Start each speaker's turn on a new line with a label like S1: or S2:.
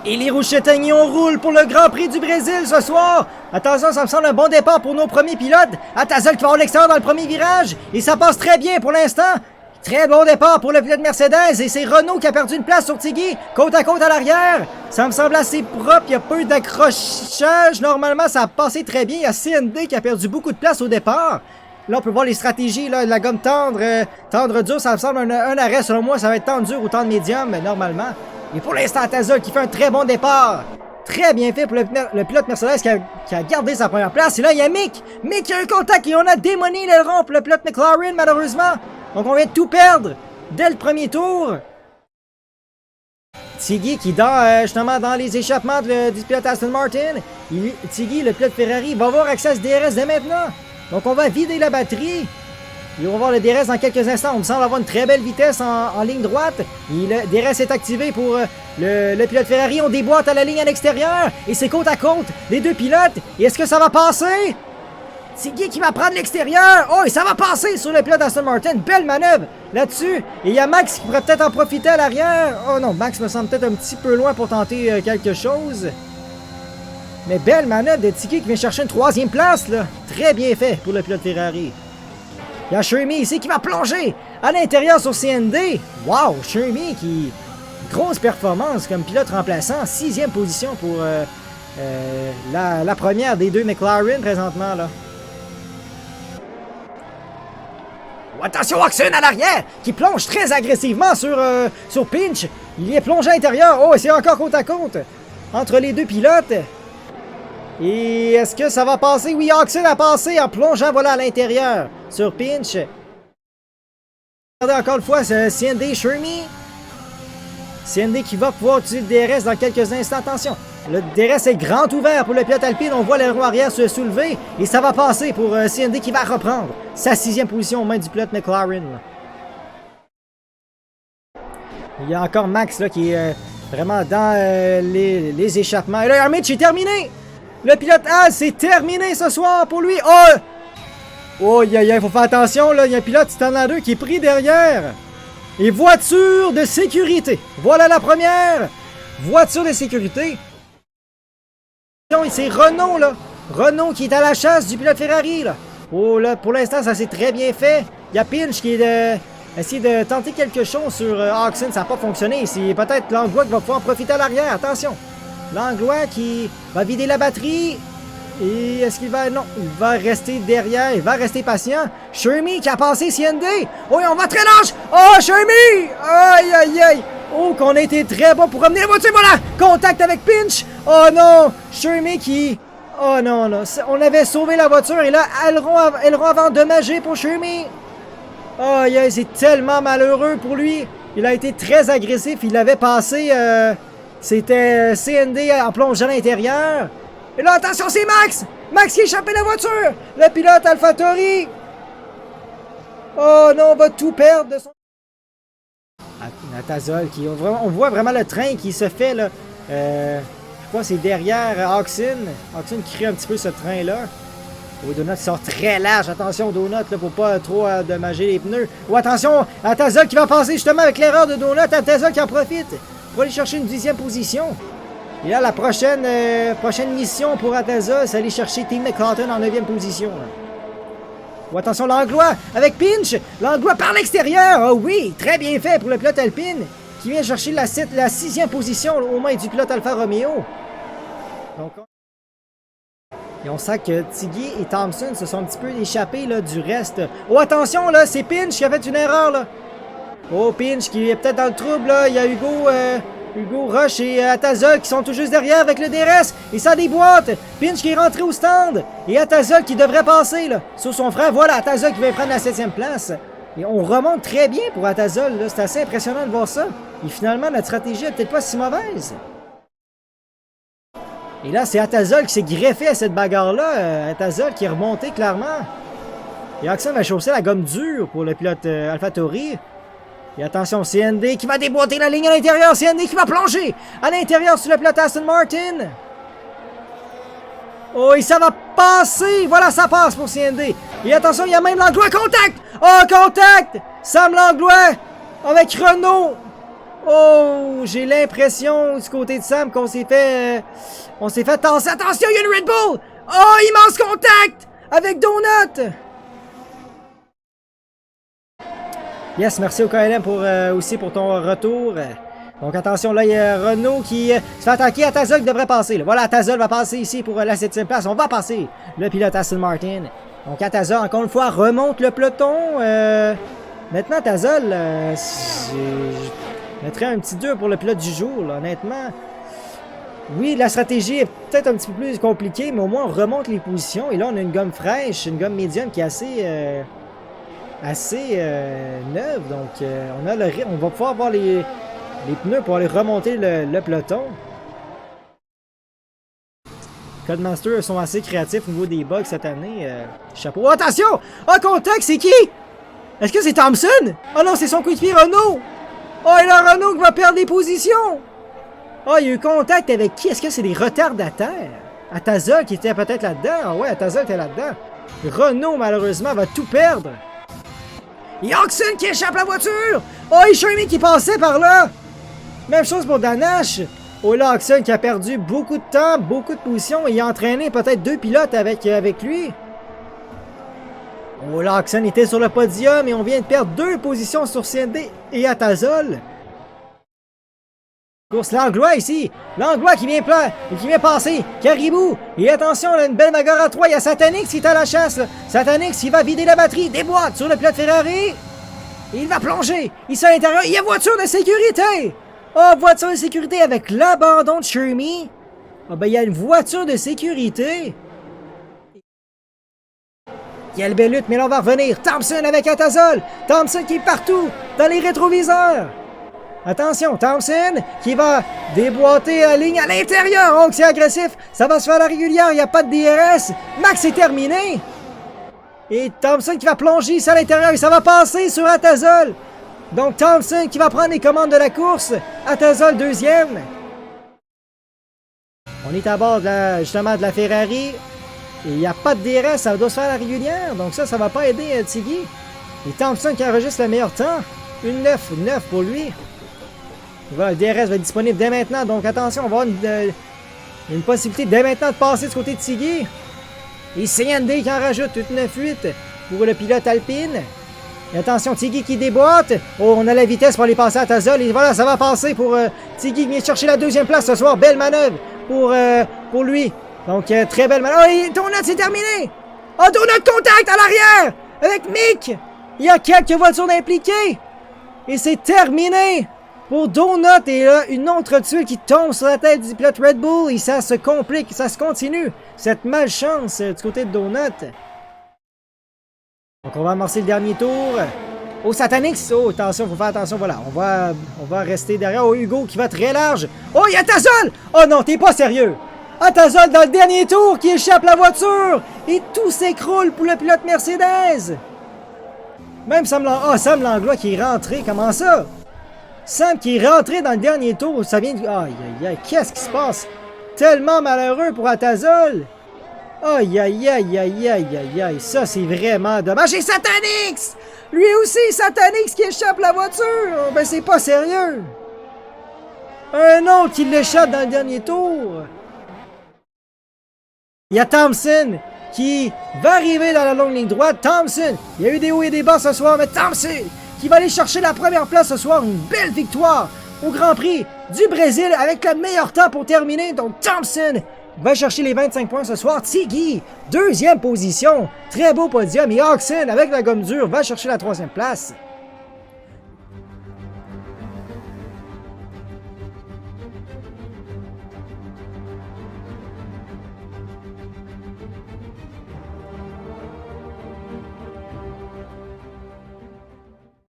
S1: Et les Rouchetagny, on roule pour le Grand Prix du Brésil ce soir! Attention, ça me semble un bon départ pour nos premiers pilotes. Atazol qui va avoir l'extérieur dans le premier virage. Et ça passe très bien pour l'instant. Très bon départ pour le pilote Mercedes. Et c'est Renault qui a perdu une place sur Tiggy, côte à côte à l'arrière. Ça me semble assez propre, il y a peu d'accrochage. Normalement, ça a passé très bien. Il y a CND qui a perdu beaucoup de place au départ. Là, on peut voir les stratégies, là, la gomme tendre, tendre dur. Ça me semble un arrêt, selon moi. Ça va être tendre dur ou tendre médium, normalement. Et pour l'instant, Atazol qui fait un très bon départ. Très bien fait pour le pilote Mercedes qui a gardé sa première place. Et là, il y a Mick. Mick qui a un contact et on a démoli l'aileron pour le pilote McLaren, malheureusement. Donc, on vient de tout perdre dès le premier tour. Tiggy qui, justement, dans les échappements du pilote Aston Martin. Tiggy, le pilote Ferrari, va avoir accès à ce DRS dès maintenant. Donc, on va vider la batterie. Et on va voir le DRS dans quelques instants. On me semble avoir une très belle vitesse en ligne droite. Et le DRS est activé pour le pilote Ferrari. On déboîte à la ligne à l'extérieur. Et c'est côte à côte les deux pilotes. Et est-ce que ça va passer? Tiggy qui va prendre l'extérieur. Oh, et ça va passer sur le pilote Aston Martin. Belle manœuvre là-dessus. Et il y a Max qui pourrait peut-être en profiter à l'arrière. Oh non, Max me semble peut-être un petit peu loin pour tenter quelque chose. Mais belle manœuvre de Tiggy qui vient chercher une troisième place, là. Très bien fait pour le pilote Ferrari. Il y a Shermy ici qui va plonger à l'intérieur sur CND. Wow, Shermy qui... Grosse performance comme pilote remplaçant. 6e position pour la première des deux McLaren présentement, là. Oh, attention, Oxen à l'arrière qui plonge très agressivement sur Pinch. Il y est plongé à l'intérieur. Oh, c'est encore côte à côte entre les deux pilotes. Et est-ce que ça va passer? Oui, Oxen a passé en plongeant, voilà, à l'intérieur sur Pinch. Regardez encore une fois, c'est CND Shermy. CND qui va pouvoir utiliser le DRS dans quelques instants. Attention, le DRS est grand ouvert pour le pilote Alpine. On voit l'aileron arrière se soulever et ça va passer pour CND qui va reprendre sa 6e position aux mains du pilote McLaren. Il y a encore Max là, qui est vraiment dans les échappements. Et là, Mitch est terminé! Le pilote A, c'est terminé ce soir pour lui. Oh! Oh, il faut faire attention, là. Il y a un pilote Titan 2 qui est pris derrière. Et voiture de sécurité. Voilà la première. Voiture de sécurité. Et c'est Renault, là. Renault qui est à la chasse du pilote Ferrari, là. Oh, là, pour l'instant, ça s'est très bien fait. Il y a Pinch qui est essayer de tenter quelque chose sur Oxen. Ça n'a pas fonctionné. C'est peut-être Langlois qui va pouvoir en profiter à l'arrière. Attention. Langlois qui va vider la batterie. Et est-ce qu'il va... Non, il va rester derrière. Il va rester patient. Shermy qui a passé CND. Oh, on va très large. Oh, Shermy! Aïe, aïe, aïe. Oh, qu'on a été très bon pour ramener la voiture. Voilà! Contact avec Pinch. Oh non! Shermy qui... Oh non, non. On avait sauvé la voiture. Et là, aileron avant endommagé pour Shermy. Oh, aïe, c'est tellement malheureux pour lui. Il a été très agressif. Il avait passé... C'était CND en plongeant à l'intérieur. Et là, attention, c'est Max! Max qui a échappé la voiture! Le pilote AlphaTauri! Oh non, on va tout perdre de son... Atazol qui... On voit vraiment le train qui se fait, là. Je crois que c'est derrière Oxen. Oxen qui crée un petit peu ce train-là. Oh, Donut sort très large. Attention, Donut, là, pour pas trop endommager les pneus. Oh, attention, Atazol qui va passer justement avec l'erreur de Donut. Atazol qui en profite pour aller chercher une 10e position. Et là, la prochaine mission pour Atazol, c'est aller chercher Team McCartan en 9e position. Oh, attention, Langlois avec Pinch. Langlois par l'extérieur. Oh oui, très bien fait pour le pilote Alpine qui vient chercher la 6e position aux mains du pilote Alfa Romeo. Donc, et on sent que Tiggy et Thompson se sont un petit peu échappés là, du reste. Oh, attention, là, c'est Pinch qui a fait une erreur. Là. Oh, Pinch qui est peut-être dans le trouble. Là. Il y a Hugo Rush et Atazol qui sont tout juste derrière avec le DRS. Et ça déboîte. Pinch qui est rentré au stand. Et Atazol qui devrait passer là, sur son frère. Voilà, Atazol qui va prendre la 7e place. Et on remonte très bien pour Atazol. C'est assez impressionnant de voir ça. Et finalement, notre stratégie n'est peut-être pas si mauvaise. Et là, c'est Atazol qui s'est greffé à cette bagarre-là. Atazol qui est remonté clairement. Et Oxen va chausser la gomme dure pour le pilote AlphaTauri. Et attention, CND qui va déboîter la ligne à l'intérieur. CND qui va plonger à l'intérieur sur le pilote Aston Martin. Oh, et ça va passer. Voilà, ça passe pour CND. Et attention, il y a même Langlois. Contact! Oh, contact! Sam Langlois avec Renault. Oh, j'ai l'impression du côté de Sam qu'on s'est fait... on s'est fait tasser. Attention, il y a une Red Bull! Oh, immense contact avec Donut! Yes, merci au KLM pour, aussi pour ton retour. Donc attention, là, il y a Renault qui se fait attaquer. Atazol qui devrait passer. Là. Voilà, Atazol va passer ici pour la 7e place. On va passer le pilote Aston Martin. Donc Atazol, encore une fois, remonte le peloton. Maintenant, Atazol, je mettrais un petit 2 pour le pilote du jour, là, honnêtement. Oui, la stratégie est peut-être un petit peu plus compliquée, mais au moins on remonte les positions. Et là, on a une gomme fraîche, une gomme médium qui est assez neuve. Donc, on va pouvoir avoir les pneus pour aller remonter le peloton. Codemasters sont assez créatifs au niveau des bugs cette année. Chapeau. Oh, attention! Oh, contact, c'est qui? Est-ce que c'est Thompson? Oh non, c'est son coéquipier Renault! Oh, et là, Renault qui va perdre des positions! Oh, il y a eu contact avec qui? Est-ce que c'est des retardataires? Atazol qui était peut-être là-dedans? Ah ouais, Atazol était là-dedans. Renault, malheureusement, va tout perdre. Yoxon qui échappe la voiture! Oh, et Shermy qui passait par là! Même chose pour Danache. Oh, là, Oxon qui a perdu beaucoup de temps, beaucoup de positions, et il a entraîné peut-être 2 pilotes avec lui. Oh, là, Oxon était sur le podium et on vient de perdre 2 positions sur CND et Atazol. Course Langlois ici. Langlois qui vient passer. Caribou. Et attention, on a une belle bagarre à 3. Il y a Satanix qui est à la chasse. Là. Satanix, il va vider la batterie. Déboîte sur le pilote Ferrari. Il va plonger. Il est à l'intérieur. Il y a voiture de sécurité. Oh, voiture de sécurité avec l'abandon de Shermy. Ah ben, il y a une voiture de sécurité. Quelle belle lutte, mais là, on va revenir. Thompson avec Atazol. Thompson qui est partout, dans les rétroviseurs. Attention, Thompson qui va déboîter la ligne à l'intérieur. Oh, c'est agressif. Ça va se faire à la régulière. Il n'y a pas de DRS. Max est terminé. Et Thompson qui va plonger ici à l'intérieur. Et ça va passer sur Atazol. Donc, Thompson qui va prendre les commandes de la course. Atazol, 2e. On est à bord justement de la Ferrari. Et il n'y a pas de DRS. Ça doit se faire à la régulière. Donc ça va pas aider Tiggy. Et Thompson qui enregistre le meilleur temps. 1-9 pour lui. Voilà, le DRS va être disponible dès maintenant. Donc attention, on va avoir une possibilité dès maintenant de passer du côté de Tiggy. Et CND qui en rajoute 8-9-8 pour le pilote Alpine. Et attention, Tiggy qui déboîte. Oh, on a la vitesse pour aller passer à Atazol. Et voilà, ça va passer pour Tiggy qui vient chercher la 2e place ce soir. Belle manœuvre pour lui. Donc, très belle manœuvre. Oh, et Donut, c'est terminé. Oh, Donut contact à l'arrière avec Mick. Il y a quelques voitures impliquées. Et c'est terminé pour Donut. Et là, une autre tuile qui tombe sur la tête du pilote Red Bull. Et ça se complique, ça se continue. Cette malchance du côté de Donut. Donc on va amorcer le dernier tour. Oh, Satanix! Oh, attention, faut faire attention, voilà. On va rester derrière. Oh, Hugo qui va très large. Oh, il y a Atazol! Oh non, t'es pas sérieux! Atazol dans le dernier tour qui échappe la voiture! Et tout s'écroule pour le pilote Mercedes! Même Sam Langlois qui est rentré, comment ça? Sam qui est rentré dans le dernier tour, ça vient de... Aïe, aïe, aïe, qu'est-ce qui se passe? Tellement malheureux pour Atazol! Aïe, aïe, aïe, aïe, aïe, aïe, aïe, ça c'est vraiment dommage. Et Satanix! Lui aussi, Satanix qui échappe la voiture! Oh, ben c'est pas sérieux! Un autre qui l'échappe dans le dernier tour! Il y a Thompson qui va arriver dans la longue ligne droite. Thompson, il y a eu des hauts et des bas ce soir, mais Thompson qui va aller chercher la première place ce soir. Une belle victoire au Grand Prix du Brésil avec le meilleur temps pour terminer. Donc Thompson va chercher les 25 points ce soir. Tiggy, 2e position. Très beau podium. Et Oxen, avec la gomme dure, va chercher la 3e place.